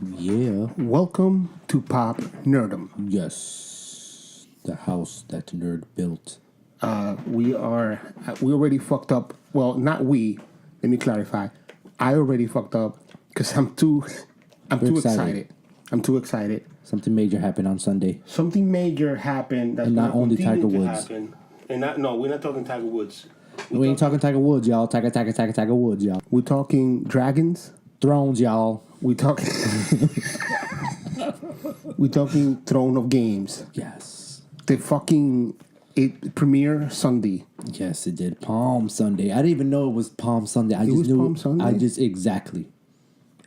Yeah. Welcome to Pop Nerdom. Yes. The house that nerd built. We already fucked up. Well, not we. Let me clarify. I already fucked up because I'm too excited. I'm too excited. Something major happened on Sunday. Something major happened. That's And not only Tiger Woods. No, we're not talking Tiger Woods. We ain't talking Tiger Woods, y'all. Tiger Woods, y'all. We're talking dragons. Thrones, y'all. We're talking Throne of Games. Yes. The fucking premiere Sunday. Yes, it did. Palm Sunday. I didn't even know it was Palm Sunday. I It just was knew Palm Sunday? Exactly.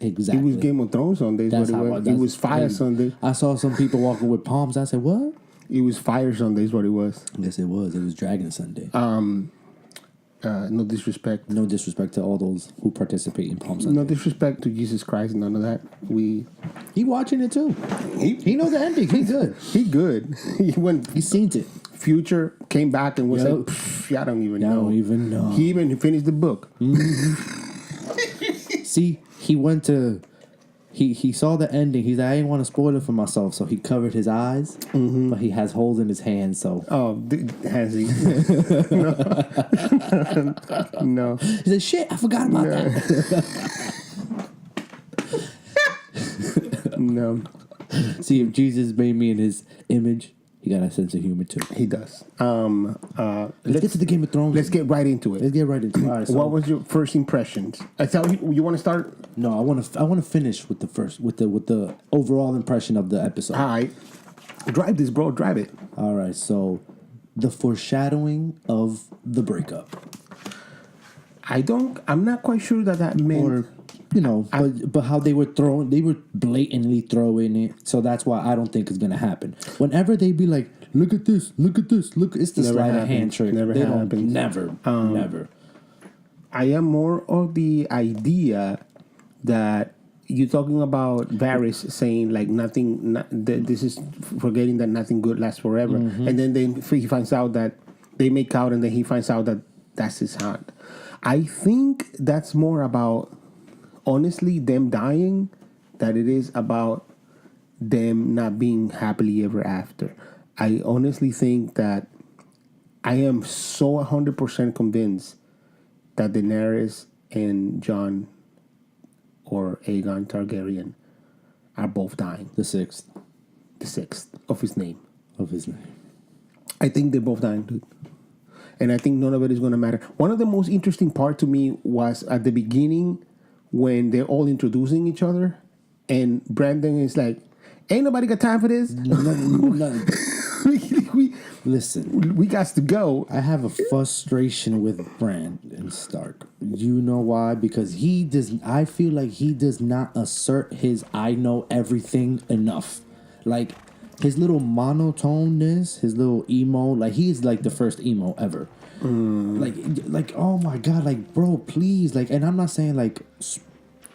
It was Game of Thrones Sunday. That's what it was. It was Fire Sunday. I saw some people walking with palms. I said, what? It was Fire Sunday is what it was. Yes, it was. It was Dragon Sunday. No disrespect. No disrespect to all those who participate in Palm Sunday. No disrespect to Jesus Christ. None of that. He watching it too. He knows the ending. He good. He good. He seen it. Future came back and was like, I don't even know. He even finished the book. See, he went to... He saw the ending. He's like, I didn't want to spoil it for myself, so he covered his eyes, but he has holes in his hands, so... Oh, has he? No. He said, shit, I forgot about that. No. See, if Jesus made me in his image, he got a sense of humor, too. He does. Let's get to the Game of Thrones. Let's get right into it. All right, so what was your first impressions? I thought you want to start? No, I want to finish with the overall impression of the episode. All right. Drive this, bro. Drive it. All right, so the foreshadowing of the breakup. I'm not quite sure that meant... Or, but how they were blatantly throwing it. So that's why I don't think it's going to happen. Whenever they be like, look at this, it's the sleight of hand trick. Never happens. Never. I am more of the idea that you're talking about Varys saying like this is forgetting that nothing good lasts forever. Mm-hmm. And then he finds out that they make out and then he finds out that that's his heart. I think that's more about... honestly, them dying, that it is about them not being happily ever after. I honestly think that I am so 100% convinced that Daenerys and Jon or Aegon Targaryen are both dying. The sixth of his name. I think they're both dying, dude. And I think none of it is going to matter. One of the most interesting part to me was at the beginning when they're all introducing each other, and Brandon is like, ain't nobody got time for this. Listen, we got to go. I have a frustration with Brandon Stark. You know why? Because I feel like he does not assert his I know everything enough. Like, his little monotoneness, his little emo, like, he's like the first emo ever. Like, oh my god, like, bro, please, like, and I'm not saying like,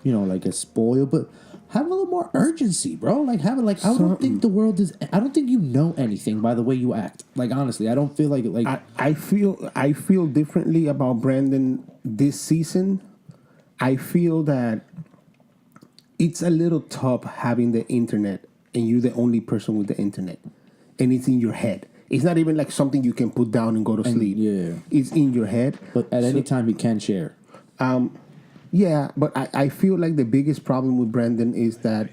like a spoil, but have a little more urgency, bro. Like, I don't think the world is. I don't think you know anything by the way you act. Like, honestly, I don't feel like I feel differently about Brandon this season. I feel that it's a little tough having the internet and you're the only person with the internet, and it's in your head. It's not even like something you can put down and go to sleep. Yeah. It's in your head. But at any time, you can share. Yeah, but I feel like the biggest problem with Brandon is that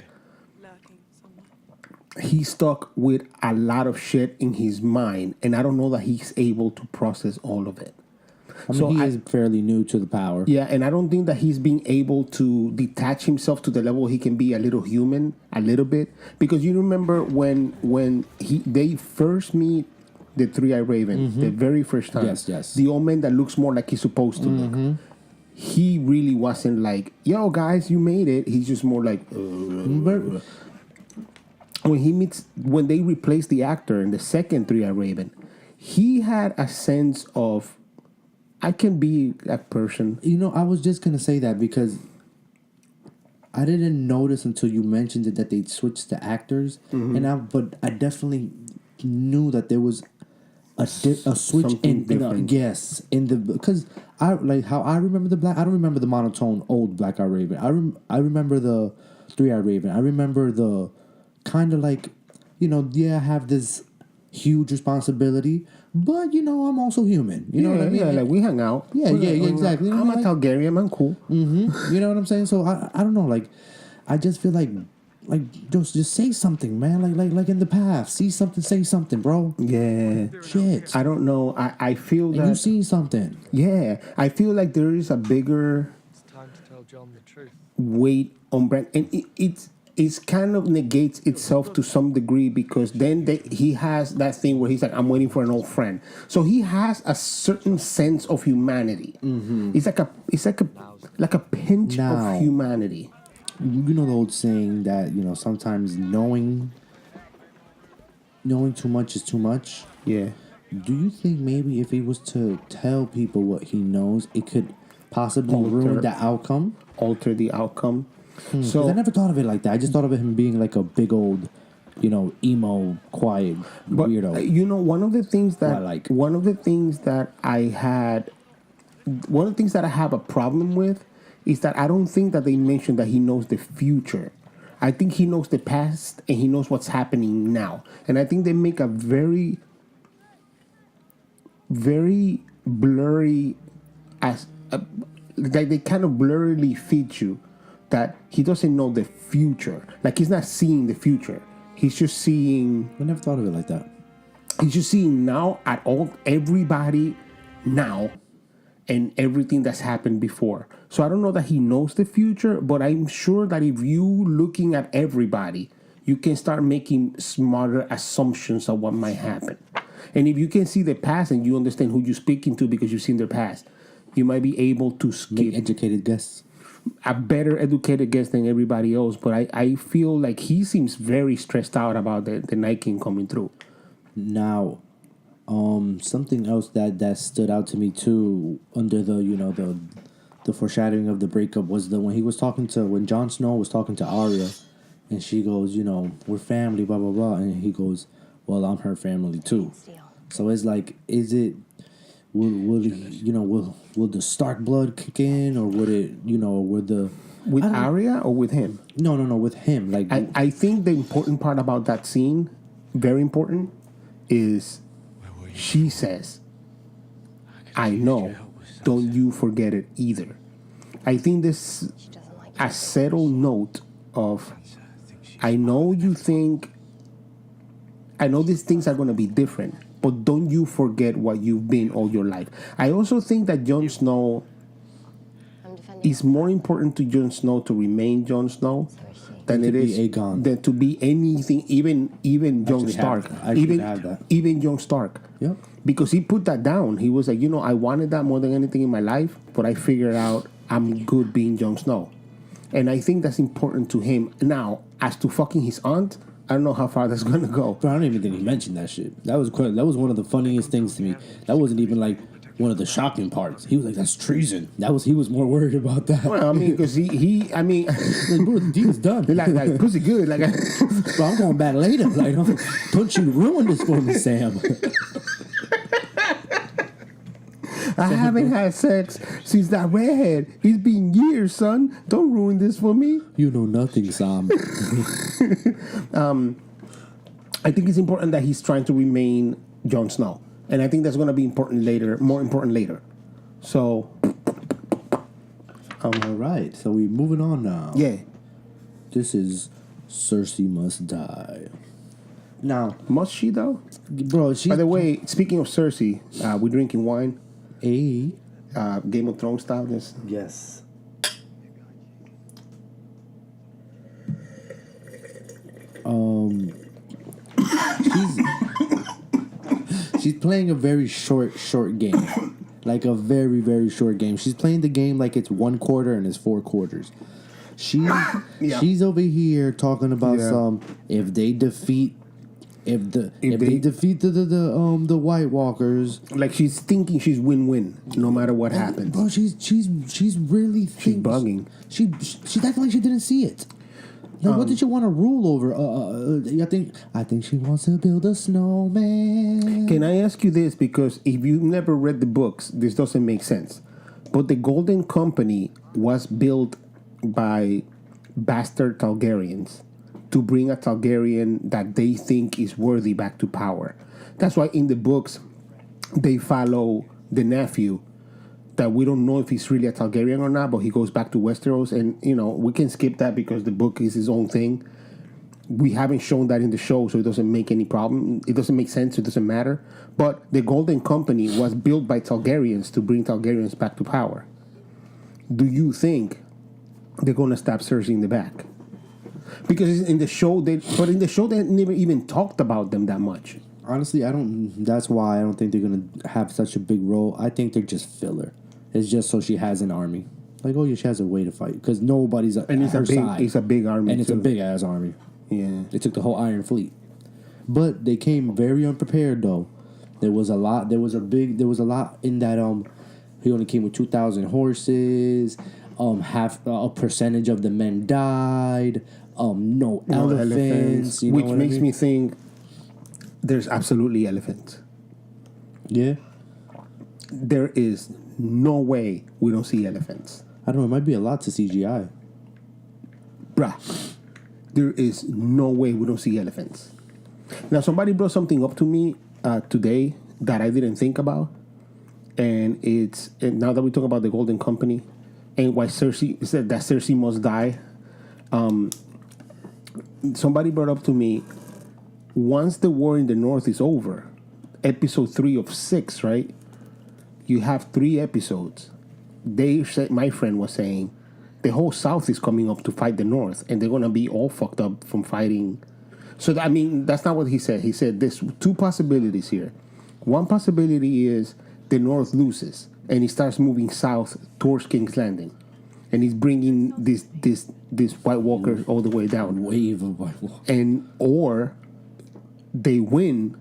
he's stuck with a lot of shit in his mind, and I don't know that he's able to process all of it. I mean, he is fairly new to the power. Yeah, and I don't think that he's being able to detach himself to the level he can be a little human, a little bit. Because you remember when they first meet the Three-Eyed Raven, the very first time. Yes. The old man that looks more like he's supposed to look. He really wasn't like, yo, guys, you made it. He's just more like... When they replaced the actor in the second Three-Eyed Raven, he had a sense of... I can be that person. I was just going to say that because I didn't notice until you mentioned it that they switched the actors. But I definitely knew that there was a switch because I like how I remember the black. I don't remember the monotone old Black Eyed Raven. I remember the Three-Eyed Raven. I remember the kind of like, I have this huge responsibility, but I'm also human. You know what I mean? Yeah, like we hang out. Yeah, exactly. I'm a Targaryen. I'm cool. You know what I'm saying? So I don't know. Like, I just feel like just say something, man. Like in the past, see something, say something, bro. Yeah. Shit. I don't know. I feel that you see something. Yeah, I feel like there is a bigger Time to tell John the truth. weight on Brand, and it's kind of negates itself to some degree because then he has that thing where he's like, I'm waiting for an old friend. So he has a certain sense of humanity. It's like a pinch of humanity. You know the old saying that sometimes knowing too much is too much. Yeah. Do you think maybe if he was to tell people what he knows, it could possibly ruin the outcome? Alter the outcome. So I never thought of it like that. I just thought of him being like a big old, emo, quiet weirdo. One of the things that I have a problem with is that I don't think that they mentioned that he knows the future. I think he knows the past and he knows what's happening now. And I think they make a very, very blurry like they kind of blurrily feed you that he doesn't know the future. Like he's not seeing the future. He's just seeing. I never thought of it like that. He's just seeing now at everybody now and everything that's happened before. So I don't know that he knows the future, but I'm sure that if you looking at everybody, you can start making smarter assumptions of what might happen. And if you can see the past and you understand who you're speaking to because you've seen their past, you might be able to Make educated guess. a better educated guess than everybody else. But I feel like he seems very stressed out about the Night King coming through. Now, something else that stood out to me too under the foreshadowing of the breakup was when Jon Snow was talking to Arya, and she goes, we're family, blah blah blah, and he goes, well, I'm her family too. So it's like, is it will the Stark blood kick in, or would it with Arya or with him? No, with him. Like I think the important part about that scene, very important, is she says, I know, don't you forget it either. I think this a settled note of, I know these things are going to be different, but don't you forget what you've been all your life. I also think that Jon Snow, is more important to Jon Snow to remain Jon Snow than it is Aegon. than to be anything, even Jon Stark. Even Jon Stark. Yep. Because he put that down. He was like, I wanted that more than anything in my life, but I figured out I'm good being Jon Snow. And I think that's important to him. Now, as to fucking his aunt, I don't know how far that's gonna go. Bro, I don't even think he mentioned that shit. That was one of the funniest things to me. That wasn't even like one of the shocking parts. He was like, "That's treason." He was more worried about that. Well, I mean, because he like, bro, the deal's done. like pussy good. Like, bro, I'm going back later. Like, don't you ruin this for me, Sam. I haven't had sex since that redhead. It's been years, son. Don't ruin this for me. You know nothing, Sam. I think it's important that he's trying to remain Jon Snow. And I think that's going to be more important later. So, all right. So we're moving on now. Yeah. This is Cersei Must Die. Now, must she, though? Bro, by the way, speaking of Cersei, we're drinking wine. Game of Thrones style. Yes. She's playing a very short game. Like a very, very short game. She's playing the game like it's 1 quarter and it's 4 quarters. She's over here talking about if they defeat the White Walkers, like she's thinking she's win-win no matter what happens. Bro, she's really she's bugging. She's acting like she didn't see it. Like, what did you want to rule over? I think she wants to build a snowman. Can I ask you this? Because if you've never read the books, this doesn't make sense. But the Golden Company was built by bastard Targaryens to bring a Targaryen that they think is worthy back to power. That's why in the books they follow the nephew that we don't know if he's really a Targaryen or not, but he goes back to Westeros, and we can skip that because the book is his own thing. We haven't shown that in the show, so it doesn't make any problem. It doesn't make sense. It doesn't matter. But the Golden Company was built by Targaryens to bring Targaryens back to power. Do you think they're gonna stab Cersei in the back? Because in the show, they never even talked about them that much. Honestly, I don't. That's why I don't think they're gonna have such a big role. I think they're just filler. It's just so she has an army. Like, oh yeah, she has a way to fight because nobody's at her side. It's a big army, and it's a big ass army. Yeah, they took the whole Iron Fleet, but they came very unprepared. Though there was a lot. There was a lot in that. He only came with 2,000 horses. Half a percentage of the men died. No elephants. Which makes me think there's absolutely elephants. Yeah. There is no way we don't see elephants. I don't know. It might be a lot to CGI. Bruh. There is no way we don't see elephants. Now, somebody brought something up to me today that I didn't think about. And now that we talk about the Golden Company and why Cersei said that Cersei must die, somebody brought up to me, once the war in the North is over, episode 3 of 6, right? You have 3 episodes. They said, my friend was saying, the whole South is coming up to fight the North, and they're gonna be all fucked up from fighting. So that's not what he said. He said there's 2 possibilities here. One possibility is the North loses, and he starts moving south towards King's Landing, and he's bringing this White Walker all the way down. Wave of White Walker. Or they win,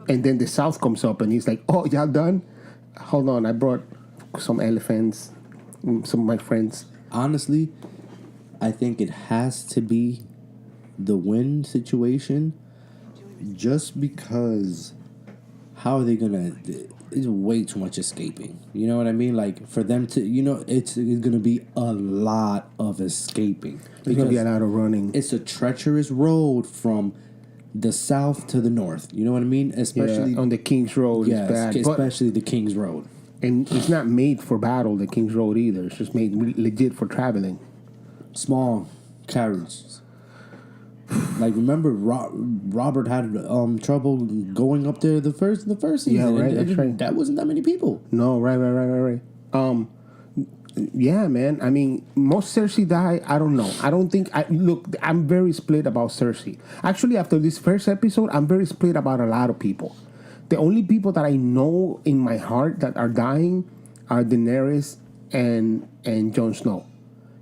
and then the South comes up, and he's like, "Oh, y'all done? Hold on, I brought some elephants, some of my friends." Honestly, I think it has to be the win situation, just because how are they gonna? It's way too much escaping. You know what I mean? Like, for them to, it's gonna be a lot of escaping. There's gonna be a lot of running. It's a treacherous road from the south to the north. You know what I mean? Especially on the King's Road. Yes, it's bad. Especially the King's Road. And it's not made for battle, the King's Road either. It's just made legit for traveling. Small carriages. Like, remember, Robert had trouble going up there the first season. Yeah, right. That's right. That wasn't that many people. No, right. Yeah, man. I mean, most Cersei die. I don't know. I don't think. Look, I'm very split about Cersei. Actually, after this first episode, I'm very split about a lot of people. The only people that I know in my heart that are dying are Daenerys and Jon Snow.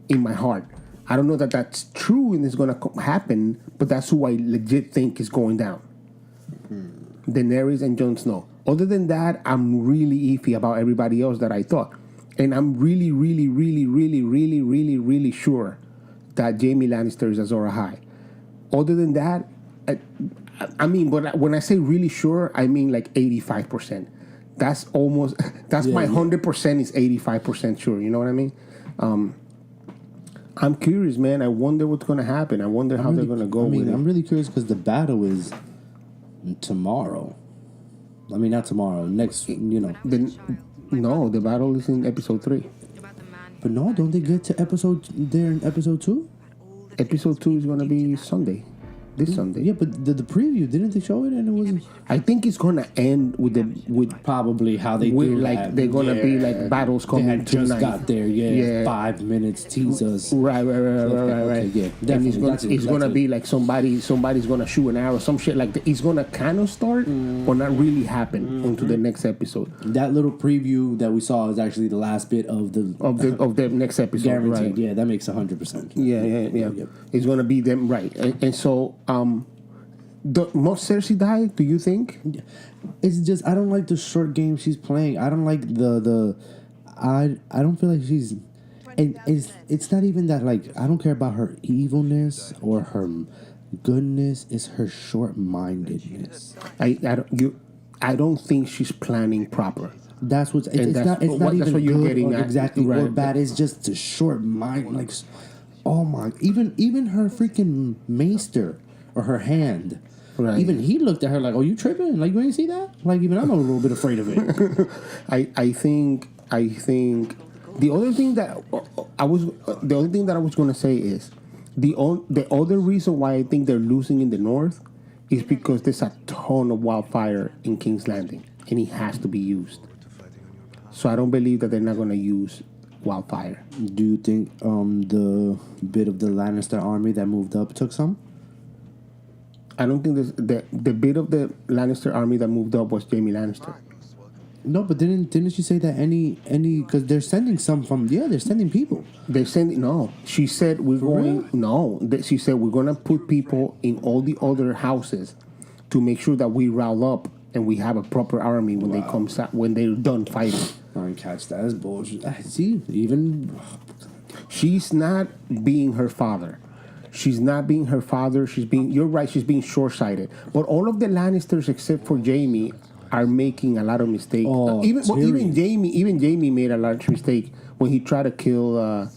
In my heart, I don't know that that's true and it's gonna happen, but that's who I legit think is going down. Daenerys and Jon Snow. Other than that, I'm really iffy about everybody else that I thought, and I'm really, really, really, really, really, really, really sure that Jaime Lannister is Azor Ahai. Other than that, I mean, but when I say really sure, I mean like 85%. That's my 100% is 85% sure. You know what I mean? I'm curious, man. I wonder what's going to happen. I wonder how they're going to go with it. I'm really curious because the battle is tomorrow. I mean, not tomorrow. Next, No, the battle is in episode 3. But no, don't they get to in episode 2? Episode 2 is going to be Sunday. This Sunday. Yeah, but the preview, didn't they show it? And it wasn't. I think it's gonna end with probably how they do like that. They're gonna be like battles coming they had tonight. just got there. Yeah, 5 minutes tease us. Right. Okay, yeah, definitely. And it's gonna be like somebody's gonna shoot an arrow, some shit like that. It's gonna kind of start, but not really happen until the next episode. That little preview that we saw is actually the last bit of the next episode. Guaranteed. Right. Yeah, that makes 100%. Yeah. It's gonna be them, right? And so. The most Cersei die? Do you think? It's just I don't like the short game she's playing. I don't like I don't feel like she's. And it's not even that, like, I don't care about her evilness or her goodness. It's her short-mindedness. I don't think she's planning proper. That's what's. It's not even what you're good getting or at. Exactly Right. or bad. It's just a short mind. Like, Oh my! Even her freaking maester or her hand. Right. Even he looked at her like, "Oh, you tripping? Like you ain't see that? Like even I'm a little bit afraid of it." I think the other thing that I was gonna say is the other reason why I think they're losing in the north is because there's a ton of wildfire in King's Landing and it has to be used. So I don't believe that they're not gonna use wildfire. Do you think the bit of the Lannister army that moved up took some? I don't think the bit of the Lannister army that moved up was Jaime Lannister. No, but didn't she say that any because they're sending some from they're sending people. They're sending no. She said we're going no. She said we're gonna put people in all the other houses to make sure that we rile up and we have a proper army when when they're done fighting. I didn't catch that. That's bullshit. See, even she's not being her father. She's not being her father. You're right. She's being short-sighted. But all of the Lannisters except for Jaime are making a lot of mistakes. Oh, even Jaime made a large mistake when he tried to kill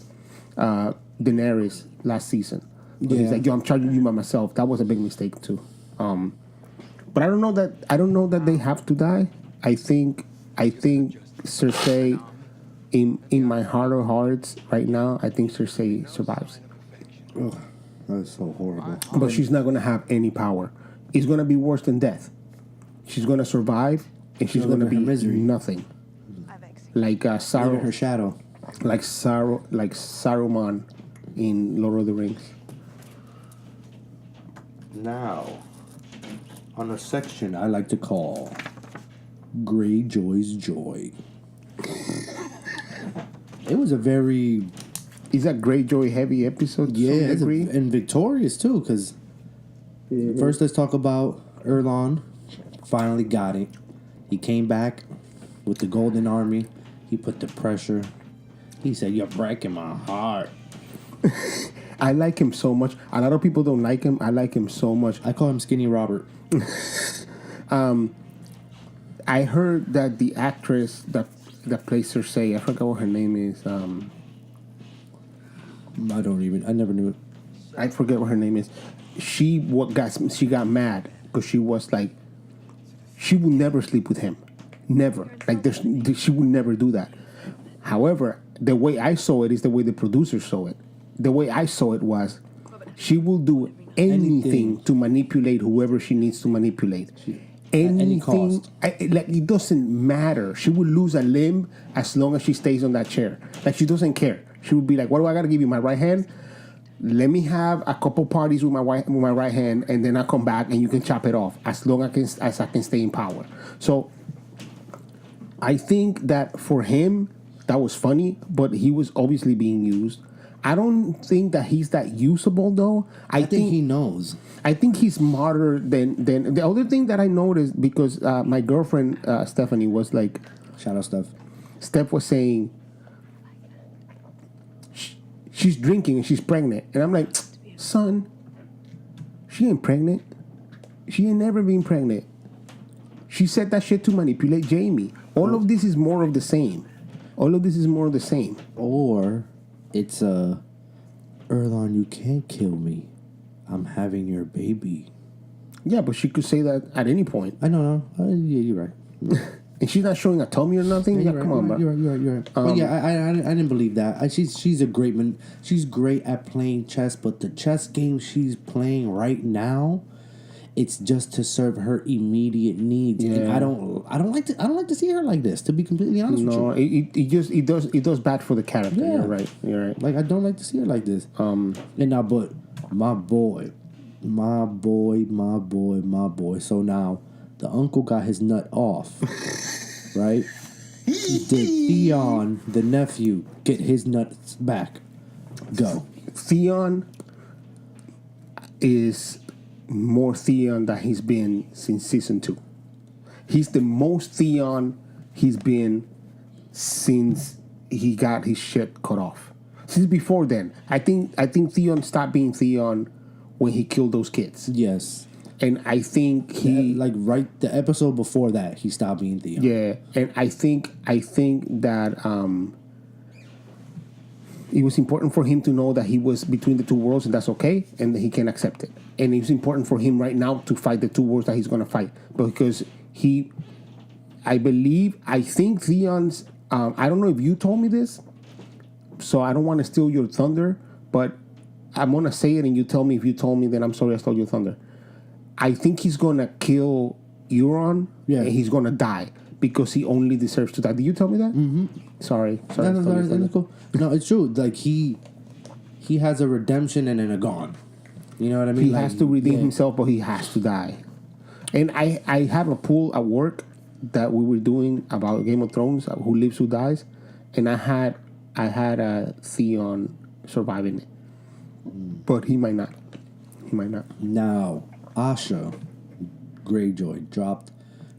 Daenerys last season. But he's like, "Yo, I'm charging you by myself." That was a big mistake too. But I don't know that they have to die. I think Cersei, in my heart of hearts, right now, I think Cersei survives. ugh, that's so horrible. But she's not gonna have any power. It's gonna be worse than death. She's gonna survive, and she's gonna be nothing. Like Even her shadow. like Saruman in Lord of the Rings. Now, on a section I like to call Greyjoy's Joy. It was a very Is that Greyjoy heavy episode? to some degree? and victorious too. Because first, let's talk about Erlon. Finally got it. He came back with the Golden Army. He put the pressure. He said, "You're breaking my heart." I like him so much. A lot of people don't like him. I like him so much. I call him Skinny Robert. I heard that the actress that plays Cersei, I forgot what her name is. I never knew it. I forget what her name is. She got mad because she was like, she would never sleep with him, never. Like she would never do that. However, the way I saw it is the way the producers saw it. The way I saw it was, she will do anything to manipulate whoever she needs to manipulate. Anything, any cost. Like it doesn't matter. She would lose a limb as long as she stays on that chair. Like she doesn't care. She would be like, "What do I got to give you? My right hand? Let me have a couple parties with my right hand, and then I come back and you can chop it off as long as I can stay in power." So I think that for him that was funny, but he was obviously being used. I don't think that he's that usable though. I think he knows. I think he's smarter than the other thing that I noticed, because my girlfriend Stephanie was like, Shout out Steph. Steph was saying she's drinking and she's pregnant, and I'm like, son, she ain't pregnant. She ain't never been pregnant. She said that shit to manipulate Jamie. All of this is more of the same. All of this is more of the same. Or it's Erlon, you can't kill me. I'm having your baby. Yeah, but she could say that at any point. I know. Yeah, you're right. And she's not showing a tummy or nothing. Yeah, come on, bro. You're right. But yeah, I didn't believe that. She's a great man. She's great at playing chess, but the chess game she's playing right now, it's just to serve her immediate needs. Yeah. And I don't like to see her like this. To be completely honest with you. No, it does bad for the character. Yeah. You're right. Like I don't like to see her like this. And now, but my boy. So now the uncle got his nut off, right? Did Theon, the nephew, get his nuts back? Go. Theon is more Theon than he's been since season 2. He's the most Theon he's been since he got his shit cut off. Since before then, I think Theon stopped being Theon when he killed those kids. Yes. And I think the episode before that, he stopped being Theon. Yeah, and I think that It was important for him to know that he was between the two worlds, and that's okay, and that he can accept it. And it's important for him right now to fight the two worlds that he's going to fight, because I think Theon's. I don't know if you told me this, so I don't want to steal your thunder, but I'm gonna say it, and you tell me if you told me. Then I'm sorry I stole your thunder. I think he's gonna kill Euron, and he's gonna die because he only deserves to die. Did you tell me that? Mm-hmm. Sorry. No, cool. No, it's true. Like he has a redemption and then a gone. You know what I mean? He has to redeem himself, but he has to die. And I have a pool at work that we were doing about Game of Thrones, who lives, who dies, and I had a Theon surviving it, but he might not. Now, Asha Greyjoy dropped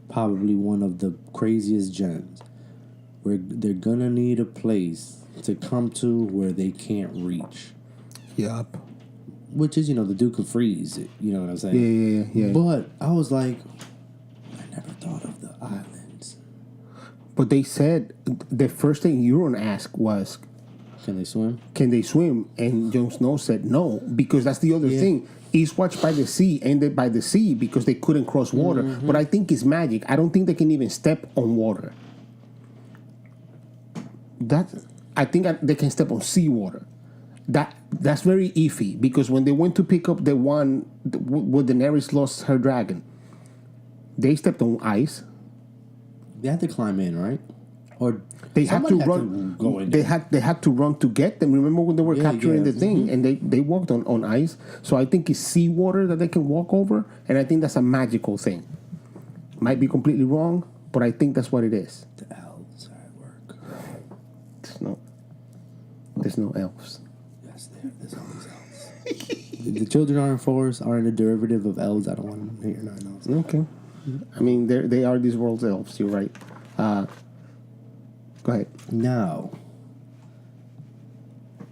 probably one of the craziest gems, where they're gonna need a place to come to where they can't reach. Yup. Which is, the Duke of Freeze. You know what I'm saying? Yeah. But I was like, I never thought of the islands. But they said the first thing Euron asked was, Can they swim? And Jon Snow said no, because that's the other thing. Eastwatch by the Sea ended by the sea because they couldn't cross water. Mm-hmm. But I think it's magic. I don't think they can even step on water. I think they can step on seawater. That's very iffy, because when they went to pick up the one where Daenerys lost her dragon, they stepped on ice. They had to climb in, right? Or they had to run. To go in. They had to run to get them. Remember when they were capturing the thing, and they walked on ice. So I think it's seawater that they can walk over, and I think that's a magical thing. Might be completely wrong, but I think that's what it is. The elves are at work. There's no elves. Yes, there's always elves. The children are in forest are in a derivative of elves. I don't want to hear nothing else. Okay. I mean, they are this world's elves. You're right. Go ahead. Now,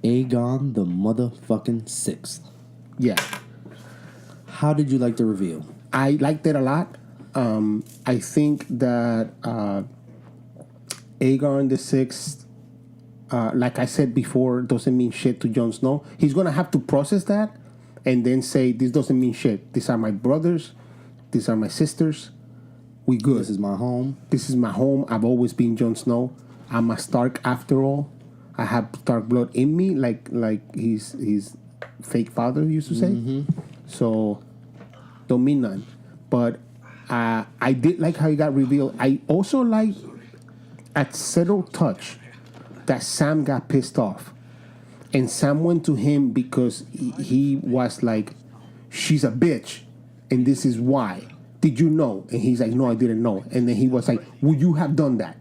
Aegon the motherfucking sixth. Yeah. How did you like the reveal? I liked it a lot. I think that Aegon the sixth, like I said before, doesn't mean shit to Jon Snow. He's gonna have to process that and then say, this doesn't mean shit. These are my brothers. These are my sisters. We good. This is my home. This is my home. I've always been Jon Snow. I'm a Stark after all. I have Stark blood in me, like his fake father used to say. Mm-hmm. So don't mean none. But I did like how he got revealed. I also like at subtle touch that Sam got pissed off, and Sam went to him because he was like, she's a bitch, and this is why. Did you know? And he's like, no, I didn't know. And then he was like, would you have done that?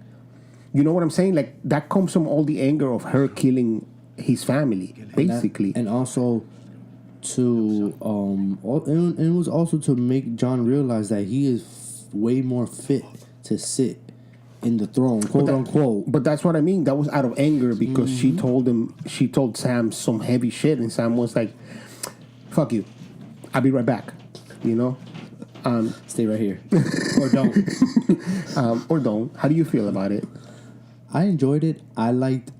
You know what I'm saying? Like, that comes from all the anger of her killing his family, basically. And also to and it was also to make Jon realize that he is way more fit to sit in the throne, quote unquote. But that's what I mean. That was out of anger because she told Sam some heavy shit, and Sam was like, fuck you, I'll be right back, you know. Stay right here or don't. Or don't. How do you feel about it? I enjoyed it. I liked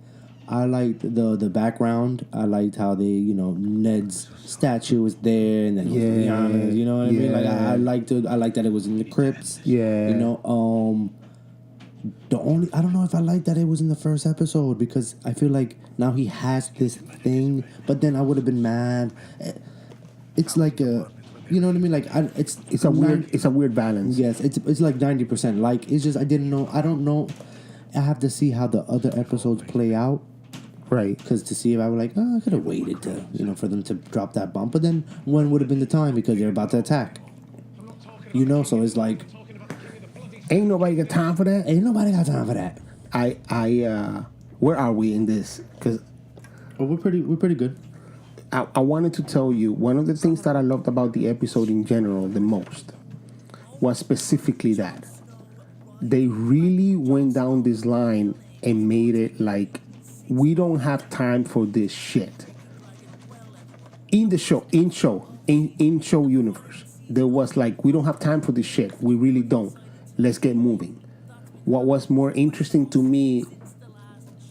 the background. I liked how they, Ned's statue was there, and then Lyanna's, you know what I mean? Like I liked it. I liked that it was in the crypts. Yeah. The only I don't know if I like that it was in the first episode, because I feel like now he has this thing, but then I would have been mad. It's like a, you know what I mean? Like it's a weird balance. Yes, it's like 90%. Like it's just I don't know. I have to see how the other episodes play out. Right. Because to see if I was like, I could have waited to, for them to drop that bomb. But then when would have been the time, because they're about to attack. So it's like, ain't nobody got time for that. Ain't nobody got time for that. Where are we in this? Because we're pretty good. I wanted to tell you, one of the things that I loved about the episode in general the most was specifically that they really went down this line and made it like, we don't have time for this shit. In the show, in show universe, there was like, we don't have time for this shit. We really don't. Let's get moving. What was more interesting to me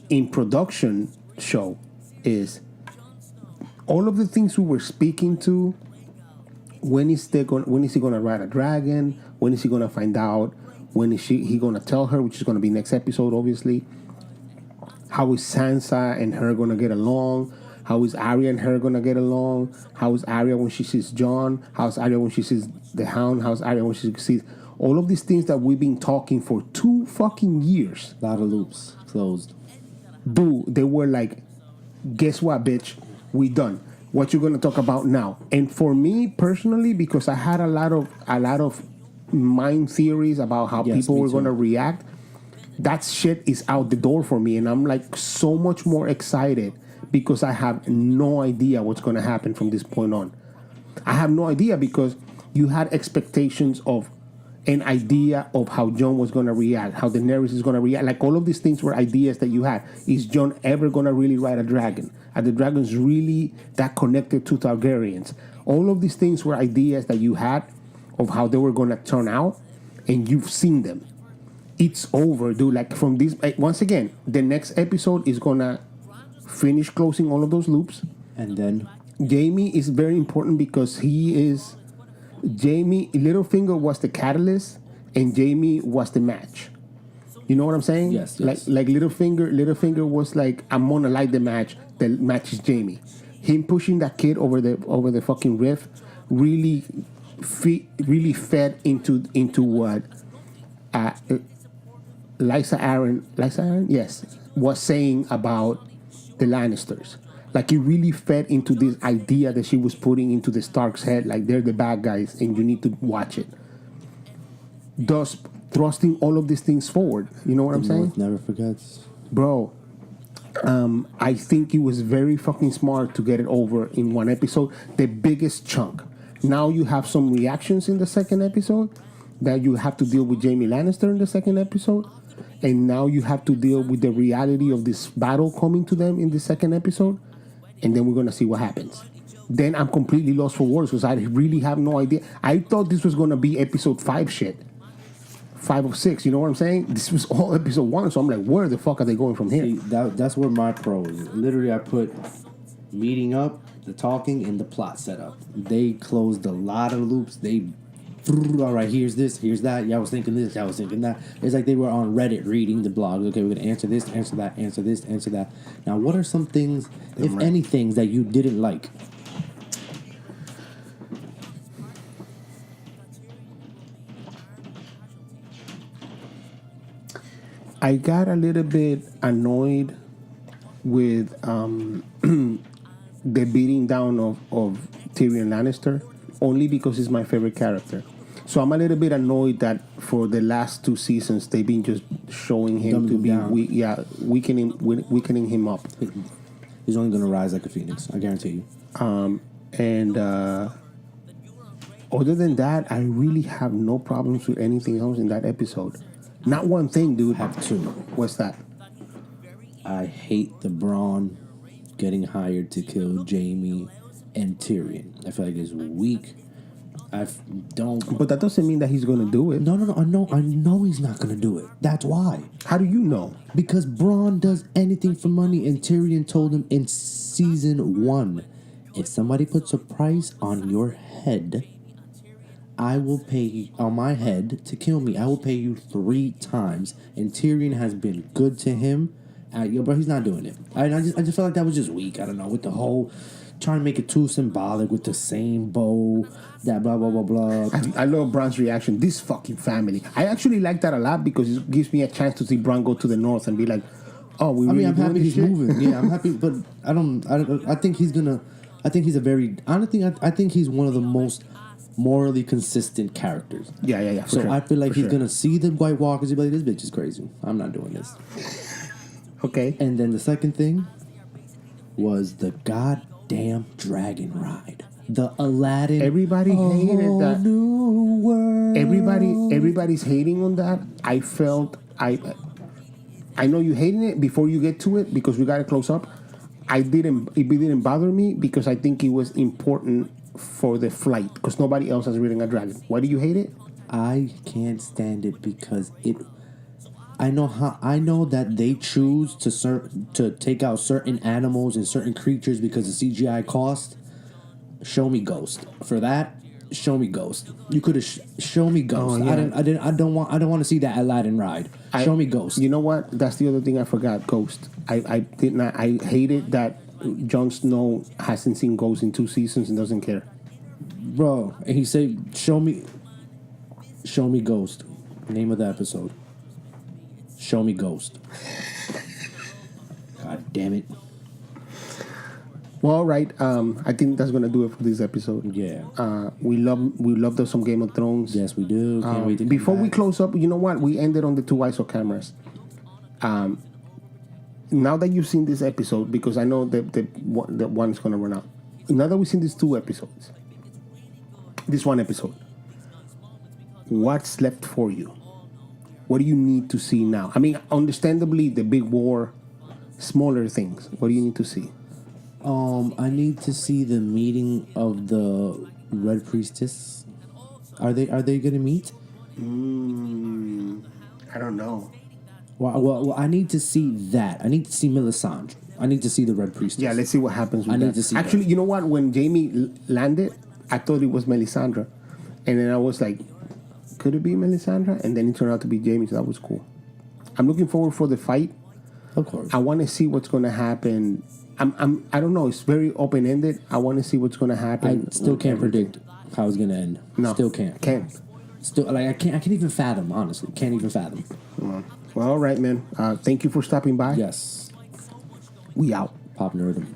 in production show is all of the things we were speaking to. When is he gonna ride a dragon? When is he gonna find out? When is he gonna tell her? Which is gonna be next episode, obviously. How is Sansa and her gonna get along? How is Arya and her gonna get along? How is Arya when she sees Jon? How is Arya when she sees the Hound? How is Arya when she sees all of these things that we've been talking for 2 fucking years? A lot of loops closed. Dude, they were like, guess what, bitch? We done. What you gonna talk about now? And for me personally, because I had a lot of mind theories about how people were gonna react, that shit is out the door for me, and I'm like so much more excited because I have no idea what's gonna happen from this point on. I have no idea because you had expectations of an idea of how Jon was gonna react, how Daenerys is gonna react. Like all of these things were ideas that you had. Is Jon ever gonna really ride a dragon? Are the dragons really that connected to Targaryens? All of these things were ideas that you had of how they were gonna turn out, and you've seen them. It's over, dude. Like from this, once again, the next episode is gonna finish closing all of those loops. And then Jaime is very important because Littlefinger was the catalyst and Jaime was the match. You know what I'm saying? Yes. Like Littlefinger was like, I'm gonna light the match. The match is Jaime. Him pushing that kid over the fucking rift really fed into what Lysa Arryn, yes, was saying about the Lannisters. Like it really fed into this idea that she was putting into the Stark's head, like they're the bad guys and you need to watch it. Thus thrusting all of these things forward. You know what I'm saying? North never forgets. Bro, I think it was very fucking smart to get it over in one episode. The biggest chunk. Now you have some reactions in the second episode that you have to deal with Jaime Lannister in the second episode. And now you have to deal with the reality of this battle coming to them in the second episode. And then we're going to see what happens. Then I'm completely lost for words because I really have no idea. I thought this was going to be episode 5 shit. 5 of 6, you know what I'm saying? This was all episode 1, so I'm like, where the fuck are they going from here? See, that's where my pro is. Literally, I put meeting up, the talking, and the plot setup. They closed a lot of loops. They, all right, here's this, here's that. Y'all was thinking this, y'all was thinking that. It's like they were on Reddit reading the blogs. Okay, we're going to answer this, answer that, answer this, answer that. Now, what are some things, if any things, that you didn't like? I got a little bit annoyed with the beating down of Tyrion Lannister, only because he's my favorite character. So I'm a little bit annoyed that for the last 2 seasons they've been just showing him to be weakening him up. He's only going to rise like a phoenix, I guarantee you. And other than that, I really have no problems with anything else in that episode. Not one thing, dude. I have 2. What's that? I hate the Braun getting hired to kill Jaime and Tyrion. I feel like it's weak. But that doesn't mean that he's going to do it. No. I know he's not going to do it. That's why. How do you know? Because Braun does anything for money, and Tyrion told him in season 1, if somebody puts a price on your head, I will pay you on my head to kill me. I will pay you 3 times. And Tyrion has been good to him. But he's not doing it. I just felt like that was just weak. I don't know, with the whole trying to make it too symbolic with the same bow, that blah blah blah blah. I love Bron's reaction. This fucking family. I actually like that a lot because it gives me a chance to see Bron go to the north and be like, oh, we. Really I'm happy he's shit? moving. Yeah, I'm happy, but I think he's gonna. I think he's a very. Honestly, I think he's one of the most morally consistent characters. Yeah. So sure. I feel like For he's sure. gonna see the White Walkers and be like, this bitch is crazy. I'm not doing this. Okay. And then the second thing was the goddamn dragon ride. The Aladdin. Everybody hated that. New world. Everybody's hating on that. I felt I know you hating it before you get to it because we got it close up. It didn't bother me because I think it was important for the flight because nobody else has ridden a dragon. Why do you hate it? I can't stand it because I know that they choose to take out certain animals and certain creatures because of CGI cost. Show me Ghost. For that, show me Ghost. You could have show me Ghost. Oh, yeah. I don't want to see that Aladdin ride. Show me Ghost. You know what? That's the other thing I forgot. Ghost. I did not. I hated that Jon Snow hasn't seen Ghost in 2 seasons and doesn't care. Bro, and he said, show me Ghost. Name of the episode. Show me Ghost. God damn it. Well, all right. I think that's gonna do it for this episode. Yeah. We love some Game of Thrones. Yes, we do. Can't wait to come Before we back. close up, you know what? We ended on the 2 ISO cameras. Now that you've seen this episode, because I know that the one's gonna run out. Now that we've seen these 2 episodes, this 1 episode, what's left for you? What do you need to see now? I mean, understandably, the big war, smaller things. What do you need to see? I need to see the meeting of the Red Priestess. Are they gonna meet? I don't know. Well, I need to see that. I need to see Melisandre. I need to see the Red Priestess. Yeah, let's see what happens with I that. need to see Actually, that. you know what? When Jamie landed, I thought it was Melisandre. And then I was like, could it be Melisandre? And then it turned out to be Jamie, so that was cool. I'm looking forward for the fight. Of course. I want to see what's going to happen. I don't know. It's very open-ended. I want to see what's going to happen. I still with can't everything. predict how it's gonna end. No. Still can't. Can't. Still, like I can't even fathom. Honestly, can't even fathom. Well, all right, man. Thank you for stopping by. Yes. We out. Pop Nerdom.